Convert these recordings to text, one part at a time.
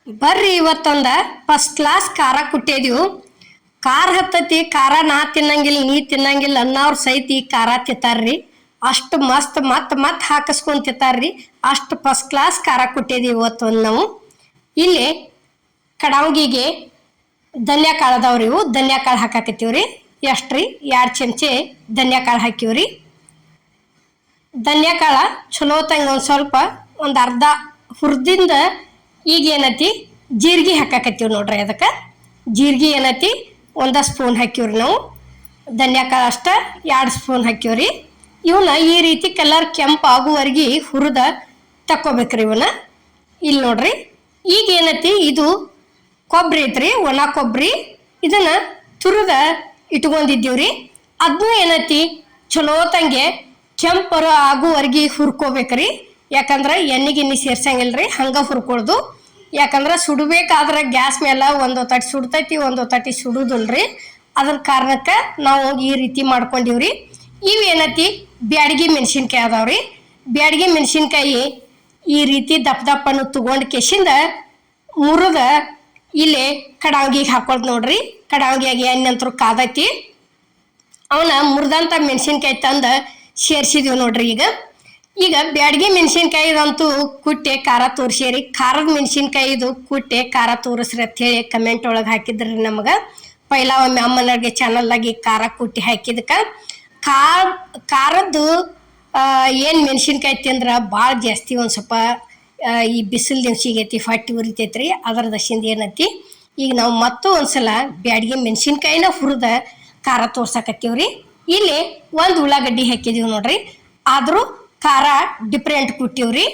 ಬರ್ರಿ ಇವತ್ತೊಂದ first class ಖಾರ ಕುಟ್ಟಿದೀವು. ಖಾರ ಹತ್ತತಿ, ಖಾರ ನಾ ತಿನ್ನಂಗಿಲ್ಲ ನೀ ತಿನ್ನಂಗಿಲ್ಲ ಅನ್ನೋರು ಸಹಿತ ಈ ಖಾರ ತಿಂತಾರ್ರಿ. ಅಷ್ಟು ಮಸ್ತ್ ಮತ್ ಹಾಕಿಸ್ಕೊಂಡ್ ತಿಂತಾರ್ರಿ. ಅಷ್ಟು ಫಸ್ಟ್ ಕ್ಲಾಸ್ ಖಾರ ಕುಟ್ಟಿದೀವಿ ಇವತ್ತೊಂದು ನಾವು. ಇಲ್ಲಿ ಕಡಾವಗಿಗೆ ಧನ್ಯ ಕಾಳು ಅದಾವ್ರಿ. ಇವು ಧನ್ಯ ಕಾಳು ಹಾಕಾಕತ್ತೀವ್ರಿ. ಎಷ್ಟ್ರಿ 2 ಚಮಚೆ ಧನ್ಯ ಕಾಳು ಹಾಕಿವ್ರಿ. ಧನ್ಯ ಕಾಳ ಚಲೋ ತಂಗ ಒಂದು ಅರ್ಧ ಹುರಿದಿಂದ ಈಗ ಏನತಿ ಜೀರಿಗೆ ಹಾಕಾಕತ್ತೀವಿ ನೋಡ್ರಿ. ಅದಕ್ಕೆ ಜೀರಿಗೆ ಏನತಿ 1 ಸ್ಪೂನ್ ಹಾಕಿವ್ರಿ ನಾವು. ಧನ್ಯ ಕಾಳು ಅಷ್ಟ 2 ಸ್ಪೂನ್ ಹಾಕಿವ್ರಿ. ಇವನ್ನ ಈ ರೀತಿ ಕಲರ್ ಕೆಂಪು ಆಗುವರೆಗೆ ಹುರಿದ ತಕ್ಕೋಬೇಕ್ರಿ ಇವನ್ನ. ಇಲ್ಲಿ ನೋಡ್ರಿ ಈಗ ಏನತಿ ಇದು ಕೊಬ್ಬರಿ ಐತ್ರಿ, ಒಣ ಕೊಬ್ಬರಿ. ಇದನ್ನ ತುರಿದ ಇಟ್ಕೊಂಡಿದ್ದೀವ್ರಿ. ಅದನ್ನು ಏನತಿ ಚಲೋ ತಂಗೆ ಕೆಂಪರ ಆಗುವರೆಗೆ ಹುರ್ಕೋಬೇಕ್ರಿ. ಯಾಕಂದ್ರೆ ಎಣ್ಣೆಗಿನ್ನಿ ಸೇರ್ಸಂಗಿಲ್ರಿ, ಹಂಗ ಹುರ್ಕೊಳ್ದು. ಯಾಕಂದ್ರೆ ಸುಡಬೇಕಾದ್ರೆ ಗ್ಯಾಸ್ ಮೇಲೆ ಒಂದು ತಟ್ಟಿ ಸುಡ್ತೈತಿ, ಒಂದು ತಟ್ಟಿ ಸುಡುದಿಲ್ರಿ. ಅದ್ರ ಕಾರಣಕ್ಕೆ ನಾವು ಈ ರೀತಿ ಮಾಡ್ಕೊಂಡಿವ್ರಿ. ಇವೇನತಿ ಬ್ಯಾಡಗಿ ಮೆಣಸಿನ್ಕಾಯಿ ಅದಾವ್ರಿ. ಬ್ಯಾಡಗಿ ಮೆಣಸಿನ್ಕಾಯಿ ಈ ರೀತಿ ದಪ್ಪನ್ನು ತಗೊಂಡ್ ಕೆಸಿಂದ ಮುರಿದ ಇಲ್ಲಿ ಕಡಾವಗಿಗೆ ಹಾಕೊಳ್ದು ನೋಡ್ರಿ. ಕಡಾವಗಿಯಾಗಿ ಎಣ್ಣೆ ಕಾದೈತಿ. ಅವನ್ನ ಮುರಿದಂಥ ಮೆಣಸಿನ್ಕಾಯಿ ತಂದು ಸೇರ್ಸಿದೀವಿ ನೋಡ್ರಿ. ಈಗ ಬ್ಯಾಡಗಿ ಮೆಣಸಿನ್ಕಾಯಿದಂತೂ ಕುಟ್ಟೆ ಖಾರ ತೋರಿಸಿರಿ. ಖಾರದ ಮೆಣಸಿನ್ಕಾಯಿದು ಕುಟ್ಟೆ ಖಾರ ತೋರಿಸ್ರಿ ಅಂತ ಹೇಳಿ ಕಮೆಂಟ್ ಒಳಗೆ ಹಾಕಿದ್ರಿ ನಮಗೆ. ಪೈಲ ಒಮ್ಮೆ ಅಮ್ಮನವ್ರಿಗೆ ಚಾನಲ್ದಾಗಿ ಖಾರ ಕುಟ್ಟಿ ಹಾಕಿದಕ್ಕೆ ಖಾರದ್ದು ಏನು ಮೆಣಸಿನ್ಕಾಯಿ ತಿಂದ್ರೆ ಭಾಳ ಜಾಸ್ತಿ ಒಂದು ಸ್ವಲ್ಪ ಈ ಬಿಸಿಲು ದಿವ್ಸಿಗೈತಿ ಹೊಟ್ಟೆ ಉರಿತೈತ್ರಿ. ಅದರ ದಶಿಂದ ಏನೈತಿ ಈಗ ನಾವು ಮತ್ತೂ ಒಂದ್ಸಲ ಬ್ಯಾಡಗಿ ಮೆಣಸಿನ್ಕಾಯಿನ ಹುರಿದ ಖಾರ ತೋರ್ಸಕತ್ತೀವ್ರಿ. ಇಲ್ಲಿ 1 ಉಳ್ಳಾಗಡ್ಡಿ ಹಾಕಿದೀವಿ ನೋಡ್ರಿ. ಆದರೂ ಖಾರ ಡಿಫ್ರೆಂಟ್ ಕುಟ್ಟಿವ್ರಿ.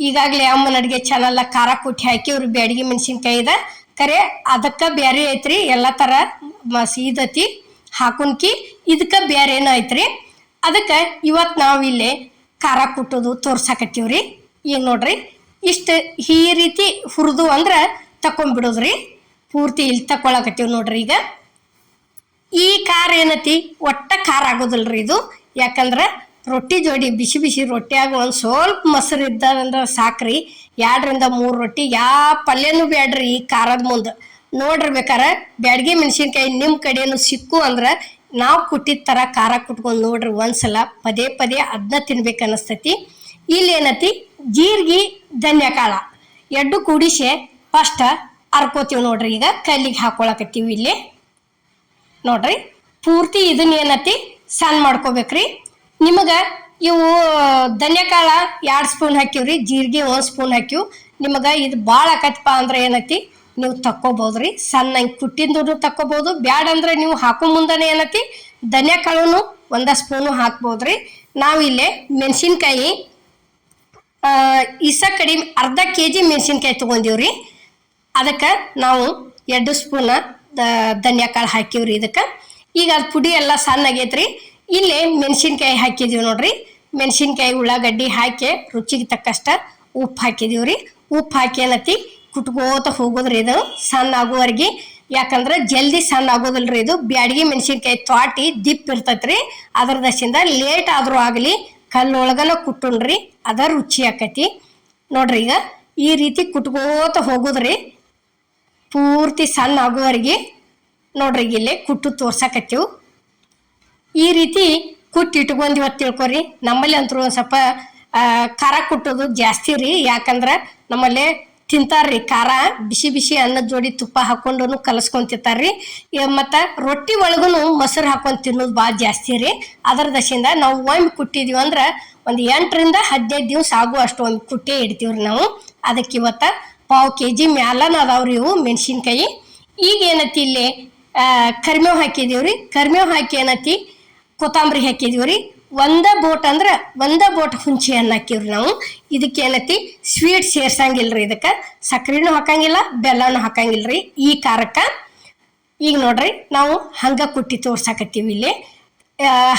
ಈಗಾಗಲೇ ಅಮ್ಮನ ಅಡುಗೆ ಚಾನಲ್ ಖಾರ ಕುಟ್ಟಿ ಹಾಕಿವ್ರಿ ಬ್ಯಾಡಗಿ ಮೆಣಸಿನ್ಕಾಯಿದ. ಕರೆ ಅದಕ್ಕೆ ಬೇರೆ ಐತ್ರಿ, ಎಲ್ಲ ಥರ ಸೀದತಿ ಹಾಕುನ್ಕಿ ಇದಕ್ಕೆ ಬೇರೆ ಏನೋ ಐತ್ರಿ. ಅದಕ್ಕೆ ಇವತ್ತು ನಾವು ಇಲ್ಲಿ ಖಾರ ಕುಟ್ಟೋದು ತೋರ್ಸಕತ್ತೀವ್ರಿ. ಈಗ ನೋಡ್ರಿ ಇಷ್ಟು ಈ ರೀತಿ ಹುರಿದು ಅಂದ್ರೆ ತಕೊಂಡ್ಬಿಡೋದ್ರಿ. ಪೂರ್ತಿ ಇಲ್ಲಿ ತಕೊಳಕತ್ತೀವಿ ನೋಡ್ರಿ. ಈಗ ಈ ಖಾರ ಏನತಿ ಒಟ್ಟ ಖಾರ ಆಗೋದಿಲ್ರಿ ಇದು. ಯಾಕಂದ್ರೆ ರೊಟ್ಟಿ ಜೋಡಿ ಬಿಸಿ ಬಿಸಿ ರೊಟ್ಟಿಯಾಗ ಒಂದು ಸ್ವಲ್ಪ ಮೊಸರು ಇದ್ದಂದ್ರೆ ಸಾಕ್ರಿ. 2ರಿಂದ 3 ರೊಟ್ಟಿ ಯಾವ ಪಲ್ಯನೂ ಬೇಡ್ರಿ ಈ ಖಾರದ ಮುಂದೆ. ನೋಡ್ರಿ ಬೇಕಾರೆ ಬ್ಯಾಡಗಿ ಮೆಣಸಿನ್ಕಾಯಿ ನಿಮ್ಮ ಕಡೆಯೂ ಸಿಕ್ಕು ಅಂದ್ರೆ ನಾವು ಕುಟ್ಟಿದ ಥರ ಖಾರ ಕುಟ್ಕೊಂಡು ನೋಡ್ರಿ ಒಂದ್ಸಲ. ಪದೇ ಅದನ್ನ ತಿನ್ಬೇಕು ಅನ್ನಿಸ್ತೈತಿ. ಇಲ್ಲಿ ಏನತಿ ಜೀರಿಗೆ ಧನ್ಯ ಕಾಳ 2 ಕೂಡಿಸಿ ಫಸ್ಟ್ ಅರ್ಕೋತೀವಿ ನೋಡ್ರಿ. ಈಗ ಕಲ್ಲಿಗೆ ಹಾಕೊಳಕತ್ತೀವಿ ಇಲ್ಲಿ ನೋಡ್ರಿ. ಪೂರ್ತಿ ಇದನ್ನ ಏನತಿ ಸಣ್ಣ ಮಾಡ್ಕೋಬೇಕ್ರಿ. ನಿಮಗೆ ಇವು ಧನ್ಯಕಾಳ 2 ಸ್ಪೂನ್ ಹಾಕಿವ್ರಿ, ಜೀರಿಗೆ 1 ಸ್ಪೂನ್ ಹಾಕಿವ್. ನಿಮಗೆ ಇದು ಭಾಳ ಆಕತ್ತಪ್ಪ ಅಂದ್ರೆ ಏನತಿ ನೀವು ತಕ್ಕೋಬೋದ್ರಿ. ಸಣ್ಣ ಹಿಂಗೆ ಕುಟ್ಟಿಂದು ತಕ್ಕೋಬೋದು. ಬ್ಯಾಡ ಅಂದ್ರೆ ನೀವು ಹಾಕೋ ಮುಂದನೆ ಏನತಿ ಧನ್ಯಕಾಳು 1 ಸ್ಪೂನು ಹಾಕ್ಬೋದ್ರಿ. ನಾವಿಲ್ಲೇ ಮೆಣಸಿನ್ಕಾಯಿ ಇಸ ಕಡಿಮೆ ಅರ್ಧ kg ಮೆಣಸಿನ್ಕಾಯಿ ತೊಗೊಂಡಿವ್ರಿ. ಅದಕ್ಕೆ ನಾವು 2 ಸ್ಪೂನ ಧನ್ಯಕಾಳು ಹಾಕಿವ್ರಿ ಇದಕ್ಕೆ. ಈಗ ಅದು ಪುಡಿ ಎಲ್ಲ ಸಣ್ಣ ಆಗೈತ್ರಿ. ಇಲ್ಲೇ ಮೆಣಸಿನ್ಕಾಯಿ ಹಾಕಿದೀವಿ ನೋಡ್ರಿ. ಮೆಣಸಿನ್ಕಾಯಿ ಉಳ್ಳಾಗಡ್ಡಿ ಹಾಕಿ ರುಚಿಗೆ ತಕ್ಕಷ್ಟ ಉಪ್ಪು ಹಾಕಿದೀವ್ರಿ. ಉಪ್ಪು ಹಾಕಿ ಏನತಿ ಕುಟ್ಕೋತ ಹೋಗೋದ್ರಿ ಇದು ಸಣ್ಣ ಆಗುವರೆಗೆ. ಯಾಕಂದ್ರೆ ಜಲ್ದಿ ಸಣ್ಣ ಆಗೋದಿಲ್ರಿ ಇದು. ಬ್ಯಾಡಗಿ ಮೆಣಸಿನ್ಕಾಯಿ ತ್ವಾಟಿ ದಿಪ್ ಇರ್ತೈತ್ರಿ. ಅದ್ರ ದಶಿಂದ ಲೇಟ್ ಆದ್ರೂ ಆಗಲಿ ಕಲ್ಲೊಳಗನ ಕುಟ್ಟುಣ್ರಿ, ಅದ ರುಚಿ ಆಕೈತಿ ನೋಡ್ರಿ. ಈಗ ಈ ರೀತಿ ಕುಟ್ಕೋತ ಹೋಗೋದ್ರಿ ಪೂರ್ತಿ ಸಣ್ಣ ಆಗುವವರೆಗೆ ನೋಡ್ರಿ. ಇಲ್ಲೇ ಕುಟ್ಟು ತೋರ್ಸಕತ್ತೀವಿ. ಈ ರೀತಿ ಕುಟ್ಟಿ ಇಟ್ಕೊಂಡಿವತ್ತು ತಿಳ್ಕೊರಿ. ನಮ್ಮಲ್ಲಿ ಅಂತೂ ಒಂದು ಸ್ವಲ್ಪ ಖಾರ ಕುಟ್ಟೋದು ಜಾಸ್ತಿ ರೀ. ಯಾಕಂದ್ರೆ ನಮ್ಮಲ್ಲಿ ತಿಂತಾರ್ರಿ ಖಾರ. ಬಿಸಿ ಬಿಸಿ ಅನ್ನದ ಜೋಡಿ ತುಪ್ಪ ಹಾಕೊಂಡು ಕಲಸ್ಕೊಂಡು ತಿಂತಾರ್ರಿ. ಮತ್ತು ರೊಟ್ಟಿ ಒಳಗೂ ಮೊಸರು ಹಾಕೊಂಡು ತಿನ್ನೋದು ಭಾಳ ಜಾಸ್ತಿ ರೀ. ಅದರ ದಶಿಂದ ನಾವು ಒಮ್ಮೆ ಕುಟ್ಟಿದೀವಿ ಅಂದ್ರೆ ಒಂದು 8ರಿಂದ 15 ದಿವಸ ಅಷ್ಟು ಒಮ್ಮೆ ಕುಟ್ಟೇ ಇಡ್ತೀವ್ರಿ ನಾವು. ಅದಕ್ಕೆ ಇವತ್ತು 1/4 kg ಮ್ಯಾಲನ ಅದಾವ್ರಿ ಇವು ಮೆಣಸಿನ್ಕಾಯಿ. ಈಗ ಏನತಿ ಇಲ್ಲಿ ಕರಿಮೇವು ಹಾಕಿದೀವ್ರಿ. ಕರಿಮೇವು ಹಾಕಿ ಏನತಿ ಕೊತ್ತಂಬರಿ ಹಾಕಿದೀವ್ರಿ. 1 ಬೋಟ್ ಅಂದ್ರೆ 1 ಬೋಟ್ ಹುಂಚಿ ಹಣ್ಣು ಹಾಕಿವ್ರಿ ನಾವು. ಇದಕ್ಕೆ ಏನತಿ ಸ್ವೀಟ್ ಸೇರ್ಸಂಗಿಲ್ರಿ. ಇದಕ್ಕೆ ಸಕ್ಕರೆನೂ ಹಾಕಂಗಿಲ್ಲ, ಬೆಲ್ಲನೂ ಹಾಕಂಗಿಲ್ರಿ ಈ ಖಾರಕ್ಕೆ. ಈಗ ನೋಡ್ರಿ ನಾವು ಹಂಗೆ ಕುಟ್ಟಿ ತೋರ್ಸಾಕತ್ತೀವಿ ಇಲ್ಲಿ.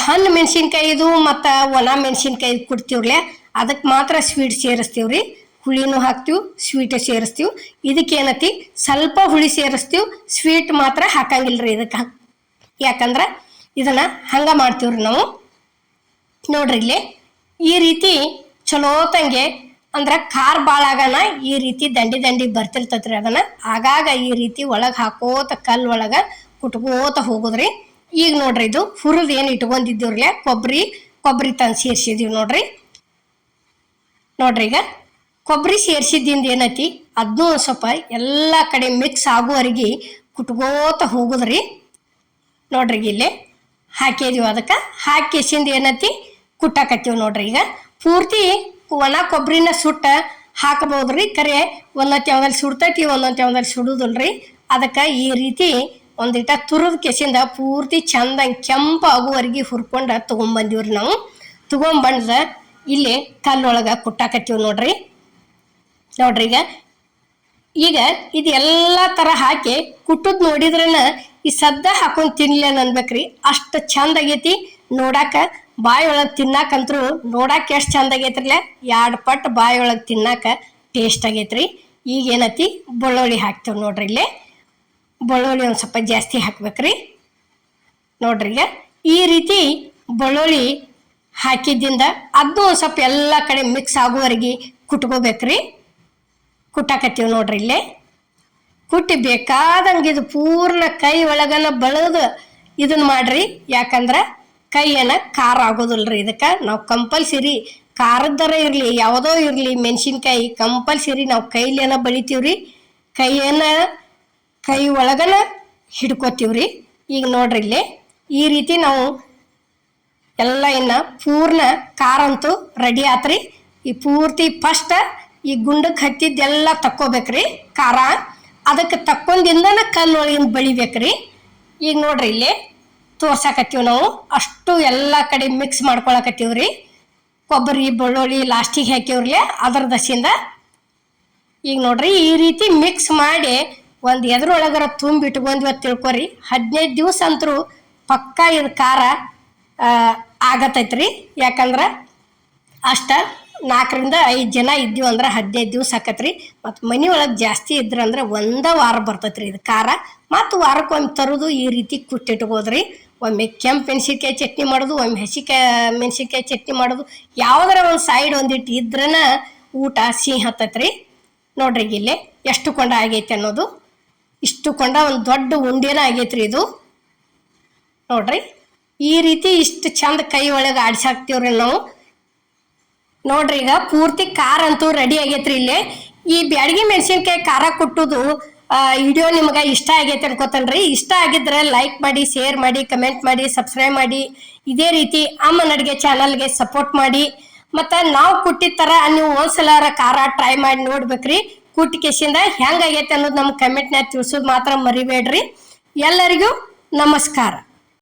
ಹಣ್ಣು ಮೆಣಸಿನ್ಕಾಯಿದು ಮತ್ತು ಒಣ ಮೆಣಸಿನ್ಕಾಯಿ ಕುಟ್ತೀವ್ರಲೆ ಅದಕ್ಕೆ ಮಾತ್ರ ಸ್ವೀಟ್ ಸೇರಿಸ್ತೀವ್ರಿ. ಹುಳಿನೂ ಹಾಕ್ತೀವಿ, ಸ್ವೀಟ್ ಸೇರಿಸ್ತೀವಿ. ಇದಕ್ಕೆ ಏನತಿ ಸ್ವಲ್ಪ ಹುಳಿ ಸೇರಿಸ್ತೀವಿ, ಸ್ವೀಟ್ ಮಾತ್ರ ಹಾಕಂಗಿಲ್ರಿ ಇದಕ್ಕೆ. ಯಾಕಂದ್ರೆ ಇದನ್ನ ಹಂಗೆ ಮಾಡ್ತೀವ್ರಿ ನಾವು. ನೋಡ್ರಿ ಇಲ್ಲಿ ಈ ರೀತಿ ಚಲೋ ತಂಗೆ ಅಂದ್ರೆ ಖಾರ ಭಾಳ ಆಗನ ಈ ರೀತಿ ದಂಡಿ ದಂಡಿ ಬರ್ತಿರ್ತೈತ್ರಿ. ಅದನ್ನ ಆಗಾಗ ಈ ರೀತಿ ಒಳಗೆ ಹಾಕೋತ ಕಲ್ ಒಳಗೆ ಕುಟ್ಕೋತ ಹೋಗುದ್ರಿ. ಈಗ ನೋಡ್ರಿ ಇದು ಹುರಿದು ಏನು ಇಟ್ಕೊಂಡಿದ್ದೀವ್ರಲ್ಲ ಕೊಬ್ಬರಿ ತಂದು ಸೇರ್ಸಿದೀವಿ ನೋಡ್ರಿ. ಈಗ ಕೊಬ್ಬರಿ ಸೇರ್ಸಿದಿಂದ ಏನೈತಿ ಅದನ್ನೂ ಒಂದು ಸ್ವಲ್ಪ ಎಲ್ಲ ಕಡೆ ಮಿಕ್ಸ್ ಆಗುವವರೆಗೆ ಕುಟ್ಕೋತ ಹೋಗುದ್ರಿ. ನೋಡ್ರಿ ಇಲ್ಲಿ ಹಾಕಿದೀವಿ, ಅದಕ್ಕೆ ಹಾಕಿಸಿಂದ ಏನೈತಿ ಕುಟ್ಟಾಕತ್ತೀವಿ ನೋಡ್ರಿ. ಈಗ ಪೂರ್ತಿ ಒಣ ಕೊಬ್ಬರಿನ ಸುಟ್ಟ ಹಾಕಬಹುದ್ರಿ, ಕರೆ ಒಂದೊಂದು ಯಾವ್ದಲ್ಲಿ ಸುಡ್ತೈತಿ ಒಂದೊಂದು ಯಾವ್ದಲ್ಲಿ ಸುಡುದಿಲ್ರಿ. ಅದಕ್ಕೆ ಈ ರೀತಿ ಒಂದಿಟ ತುರಿದ ಕೆಸಿಂದ ಪೂರ್ತಿ ಚಂದಂಗೆ ಕೆಂಪು ಆಗುವವರೆಗೆ ಹುರ್ಕೊಂಡು ತೊಗೊಂಬಂದಿವ್ರಿ. ನಾವು ತೊಗೊಂಬಂದ ಇಲ್ಲಿ ಕಲ್ಲೊಳಗೆ ಕುಟ್ಟಾಕತ್ತೀವಿ ನೋಡ್ರಿ. ಈಗ ಇದು ಎಲ್ಲ ಥರ ಹಾಕಿ ಕುಟ್ಟದ್ ನೋಡಿದ್ರನ ಈ ಸದ್ದ ಹಾಕೊಂಡು ತಿನ್ಲೇನ ಅನ್ಬೇಕ್ರಿ. ಅಷ್ಟು ಚಂದ ಆಗೈತಿ ನೋಡಾಕ. ಬಾಯಿ ಒಳಗೆ ತಿನ್ನಾಕಂತ್ರು ನೋಡಾಕ ಎಷ್ಟು ಚಂದ ಆಗೈತ್ರಿಲ್ಲ, 2 ಪಟ್ಟು ಬಾಯಿ ಒಳಗೆ ತಿನ್ನಾಕ ಟೇಸ್ಟ್ ಆಗೈತ್ರಿ. ಈಗ ಏನೈತಿ ಬೆಳ್ಳುಳ್ಳಿ ಹಾಕ್ತೇವೆ ನೋಡ್ರಿ. ಇಲ್ಲಿ ಬೆಳ್ಳುಳ್ಳಿ ಒಂದು ಸ್ವಲ್ಪ ಜಾಸ್ತಿ ಹಾಕ್ಬೇಕ್ರಿ. ನೋಡ್ರಿ ಈಗ ಈ ರೀತಿ ಬೆಳ್ಳುಳ್ಳಿ ಹಾಕಿದ್ದಿಂದ ಅದು ಒಂದು ಸ್ವಲ್ಪ ಎಲ್ಲ ಕಡೆ ಮಿಕ್ಸ್ ಆಗುವವರೆಗೆ ಕುಟ್ಕೋಬೇಕ್ರಿ. ಕುಟ್ಟಾಕತ್ತೀವಿ ನೋಡ್ರಿ. ಇಲ್ಲೇ ಕುಟ್ಟಿ ಬೇಕಾದಂಗೆ ಇದು ಪೂರ್ಣ ಕೈ ಒಳಗನ ಬಳದು ಇದನ್ನ ಮಾಡ್ರಿ. ಯಾಕಂದ್ರೆ ಕೈಯನ್ನ ಖಾರ ಆಗೋದಿಲ್ರಿ. ಇದಕ್ಕೆ ನಾವು ಕಂಪಲ್ಸರಿ ಖಾರದರ ಇರಲಿ ಯಾವುದೋ ಇರಲಿ ಮೆಣಸಿನ್ಕಾಯಿ ಕಂಪಲ್ಸರಿ ನಾವು ಕೈಲೇನ ಬಳಿತೀವ್ರಿ. ಕೈ ಒಳಗನ ಹಿಡ್ಕೋತೀವ್ರಿ. ಈಗ ನೋಡ್ರಿ ಇಲ್ಲಿ ಈ ರೀತಿ ನಾವು ಎಲ್ಲ ಇನ್ನು ಪೂರ್ಣ ಖಾರ ಅಂತೂ ರೆಡಿ ಆತ್ರಿ. ಈ ಪೂರ್ತಿ ಫಸ್ಟ್ ಈ ಗುಂಡಕ್ಕೆ ಹತ್ತಿದ್ದೆಲ್ಲ ತಕ್ಕೋಬೇಕ್ರಿ ಖಾರ. ಅದಕ್ಕೆ ತಕ್ಕೊಂಡಿಂದನ ಕಲ್ಲೊಳಗಿಂದ ಬಳಿಬೇಕ್ರಿ. ಈಗ ನೋಡ್ರಿ ಇಲ್ಲಿ ತೋರ್ಸಾಕತ್ತೀವಿ ನಾವು. ಅಷ್ಟು ಎಲ್ಲ ಕಡೆ ಮಿಕ್ಸ್ ಮಾಡ್ಕೊಳಕತ್ತೀವ್ರಿ. ಕೊಬ್ಬರಿ ಬೆಳ್ಳುಳ್ಳಿ ಲಾಸ್ಟಿಗೆ ಹಾಕಿವ್ರಲ್ಲ ಅದರ ದಸಿಂದ. ಈಗ ನೋಡ್ರಿ ಈ ರೀತಿ ಮಿಕ್ಸ್ ಮಾಡಿ ಒಂದು ಎದ್ರೊಳಗರ ತುಂಬಿಟ್ಕೊಂಡ್ವಿ ಅಂತ ತಿಳ್ಕೊರಿ. 15 ದಿವಸ ಅಂತರೂ ಪಕ್ಕ ಇದು ಖಾರ ಆಗತೈತ್ರಿ. ಯಾಕಂದ್ರೆ ಅಷ್ಟ 4 ರಿಂದ 5 ಜನ ಇದ್ದೀವಿ ಅಂದ್ರೆ 15 ದಿವಸ ಆಕತ್ರಿ. ಮತ್ತು ಮನೆ ಒಳಗೆ ಜಾಸ್ತಿ ಇದ್ರಂದ್ರೆ 1 ವಾರ ಬರ್ತೈತ್ರಿ ಇದು ಖಾರ. ಮತ್ತು ವಾರಕ್ಕೊಮ್ಮೆ ತರೋದು ಈ ರೀತಿ ಕುಟ್ಟಿಟ್ಕೋದ್ರಿ. ಒಮ್ಮೆ ಕೆಂಪು ಮೆಣಸಿನ್ಕಾಯಿ ಚಟ್ನಿ ಮಾಡೋದು, ಒಮ್ಮೆ ಮೆಣಸಿನ್ಕಾಯಿ ಚಟ್ನಿ ಮಾಡೋದು, ಯಾವುದರ ಒಂದು ಸೈಡ್ ಒಂದಿಟ್ಟು ಇದ್ರನ ಊಟ ಸಿಹಿ ಹತ್ತತ್ರಿ. ನೋಡ್ರಿ ಇಲ್ಲಿ ಎಷ್ಟು ಕೊಂಡ ಆಗೈತೆ ಅನ್ನೋದು. ಇಷ್ಟು ಕೊಂಡ ಒಂದು ದೊಡ್ಡ ಉಂಡೆನ ಆಗೈತ್ರಿ ಇದು. ನೋಡ್ರಿ ಈ ರೀತಿ ಇಷ್ಟು ಚಂದ ಕೈ ಒಳಗೆ ಆಡಿಸಾಕ್ತೀವ್ರಿ ನಾವು. ನೋಡ್ರಿ ಈಗ ಪೂರ್ತಿ ಖಾರ ಅಂತೂ ರೆಡಿ ಆಗೈತ್ರಿ. ಇಲ್ಲಿ ಈ ಬ್ಯಾಡಗಿ ಮೆಣಸಿನ್ಕಾಯಿ ಖಾರ ಕುಟ್ಟುದು ವಿಡಿಯೋ ನಿಮ್ಗೆ ಇಷ್ಟ ಆಗೈತೆ ಅನ್ಕೋತನ್ರಿ. ಇಷ್ಟ ಆಗಿದ್ರೆ ಲೈಕ್ ಮಾಡಿ, ಶೇರ್ ಮಾಡಿ, ಕಮೆಂಟ್ ಮಾಡಿ, ಸಬ್ಸ್ಕ್ರೈಬ್ ಮಾಡಿ. ಇದೇ ರೀತಿ ಅಮ್ಮನ ಅಡುಗೆ ಚಾನಲ್ಗೆ ಸಪೋರ್ಟ್ ಮಾಡಿ. ಮತ್ತು ನಾವು ಕುಟ್ಟಿದ ಥರ ನೀವು ಒಂದ್ಸಲ ಖಾರ ಟ್ರೈ ಮಾಡಿ ನೋಡ್ಬೇಕ್ರಿ. ಕುಟ್ಟಿ ಕೆಸಿಂದ ಹೆಂಗಾಗೈತೆ ಅನ್ನೋದು ನಮ್ಮ ಕಮೆಂಟ್ನಾಗ ತಿಳಿಸೋದು ಮಾತ್ರ ಮರಿಬೇಡ್ರಿ. ಎಲ್ಲರಿಗೂ ನಮಸ್ಕಾರ.